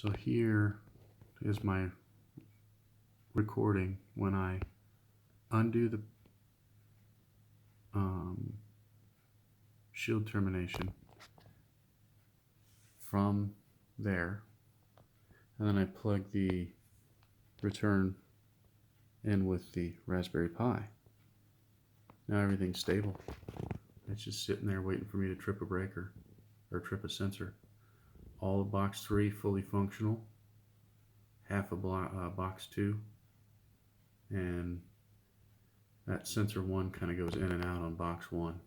So here is my recording when I undo the shield termination from there, and then I plug the return in with the Raspberry Pi. Now everything's stable. It's just sitting there waiting for me to trip a breaker or trip a sensor. All of box 3 fully functional, half of box 2, and that sensor 1 kind of goes in and out on box 1.